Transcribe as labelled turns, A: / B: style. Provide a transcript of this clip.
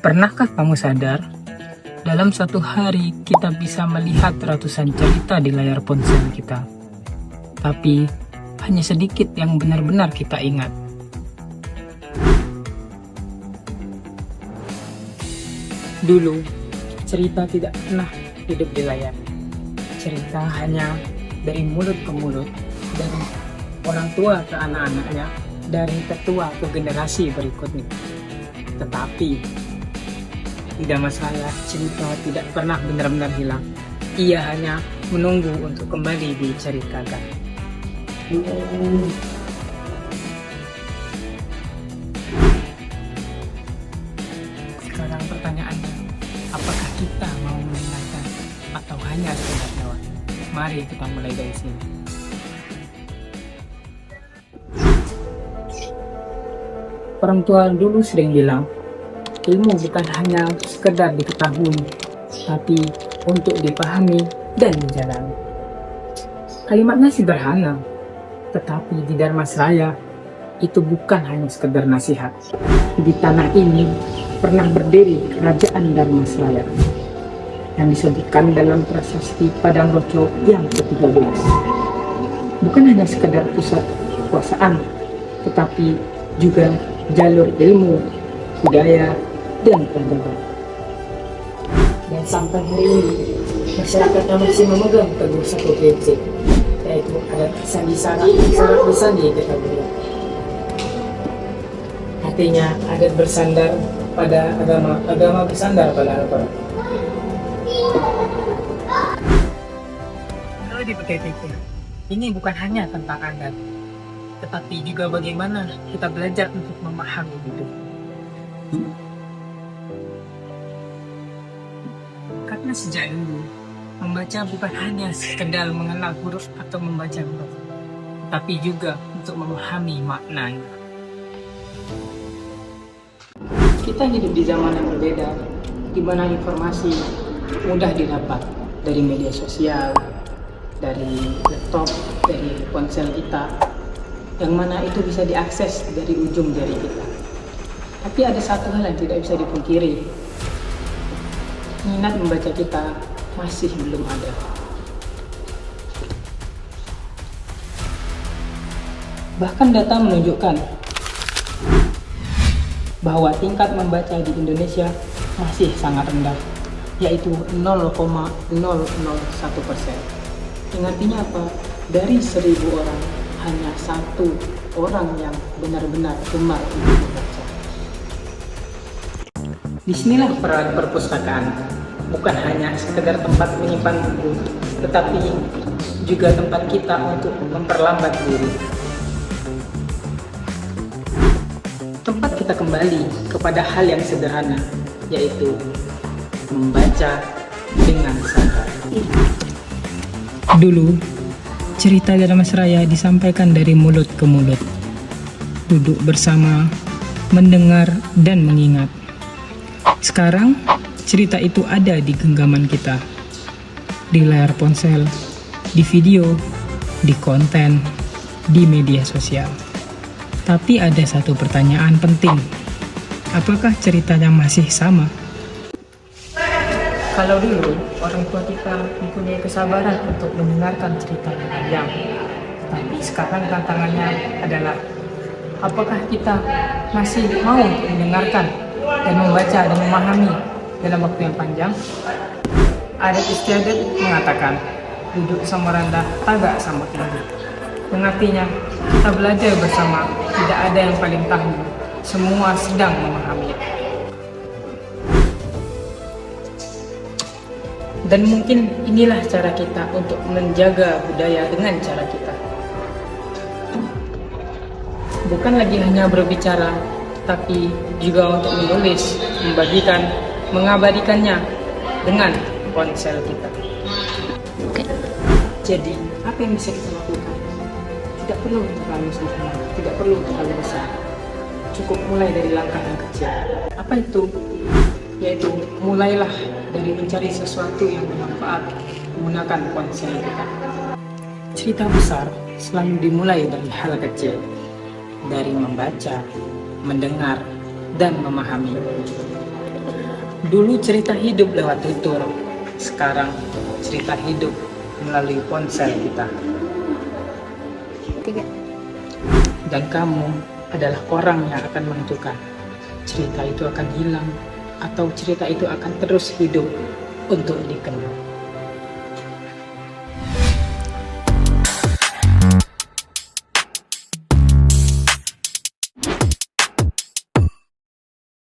A: Pernahkah kamu sadar, dalam suatu hari kita bisa melihat ratusan cerita di layar ponsel kita, tapi hanya sedikit yang benar-benar kita ingat. Dulu, cerita tidak pernah hidup di layar. Cerita hanya dari mulut ke mulut, dari orang tua ke anak-anaknya, dari tetua ke generasi berikutnya. Tetapi, tidak masalah, cerita tidak pernah benar-benar hilang. Ia hanya menunggu untuk kembali diceritakan. Sekarang pertanyaannya, apakah kita mau mendengarkan atau hanya sekedar lewat? Mari kita mulai dari sini. Orang tua dulu sering bilang, ilmu bukan hanya sekedar diketahui, tapi untuk dipahami dan dijalani. Kalimatnya sederhana, tetapi di Dharmasraya itu bukan hanya sekedar nasihat. Di tanah ini pernah berdiri kerajaan Dharmasraya yang disebutkan dalam prasasti Padang Roco yang ke-13. Bukan hanya sekedar pusat kekuasaan, tetapi juga jalur ilmu, budaya, dan peradaban. Dan sampai hari ini, masyarakatnya masih memegang teguh satu prinsip, yaitu adat sandi-sara, syarat bersandi Ketabudha. Artinya adat bersandar pada agama, agama bersandar pada Al-Quran. Kalau dipikir-pikir, ini bukan hanya tentang adat, tetapi juga bagaimana kita belajar untuk memahami hidup. Karena sejak dulu, membaca bukan hanya sekedar mengenal huruf atau membaca huruf, tapi juga untuk memahami maknanya. Kita hidup di zaman yang berbeda, di mana informasi mudah didapat dari media sosial, dari laptop, dari ponsel kita, yang mana itu bisa diakses dari ujung jari kita. Tapi ada satu hal yang tidak bisa dipungkiri, minat membaca kita masih belum ada. Bahkan data menunjukkan bahwa tingkat membaca di Indonesia masih sangat rendah, yaitu 0,001%. Yang artinya apa? Dari 1.000 orang, hanya 1 orang yang benar-benar gemar untuk membaca. Disinilah peran perpustakaan, bukan hanya sekedar tempat menyimpan buku, tetapi juga tempat kita untuk memperlambat diri. Tempat kita kembali kepada hal yang sederhana, yaitu membaca dengan sadar. Dulu, cerita Dharmasraya disampaikan dari mulut ke mulut. Duduk bersama, mendengar, dan mengingat. Sekarang, cerita itu ada di genggaman kita, di layar ponsel, di video, di konten, di media sosial. Tapi ada satu pertanyaan penting, apakah ceritanya masih sama? Kalau dulu, orang tua kita mempunyai kesabaran untuk mendengarkan cerita yang panjang, tapi sekarang tantangannya adalah, apakah kita masih mau untuk mendengarkan dan membaca dan memahami dalam waktu yang panjang? Adat istiadat mengatakan, duduk sama rendah, tagak sama tinggi. Yang artinya, kita belajar bersama, tidak ada yang paling tahu, semua sedang memahami. Dan mungkin inilah cara kita untuk menjaga budaya dengan cara kita. Bukan lagi hanya berbicara, tapi juga untuk menulis, membagikan, mengabadikannya dengan ponsel kita. Jadi, apa yang bisa kita lakukan? Tidak perlu terlalu sempurna, tidak perlu terlalu besar. Cukup mulai dari langkah yang kecil. Apa itu? Yaitu mulailah dari mencari sesuatu yang bermanfaat menggunakan ponsel kita. Cerita besar selalu dimulai dari hal kecil, dari membaca, mendengar, dan memahami. Dulu cerita hidup lewat tutur, sekarang cerita hidup melalui ponsel kita.
B: Tiga.
A: Dan kamu adalah orang yang akan menentukan cerita itu akan hilang atau cerita itu akan terus hidup untuk dikenal.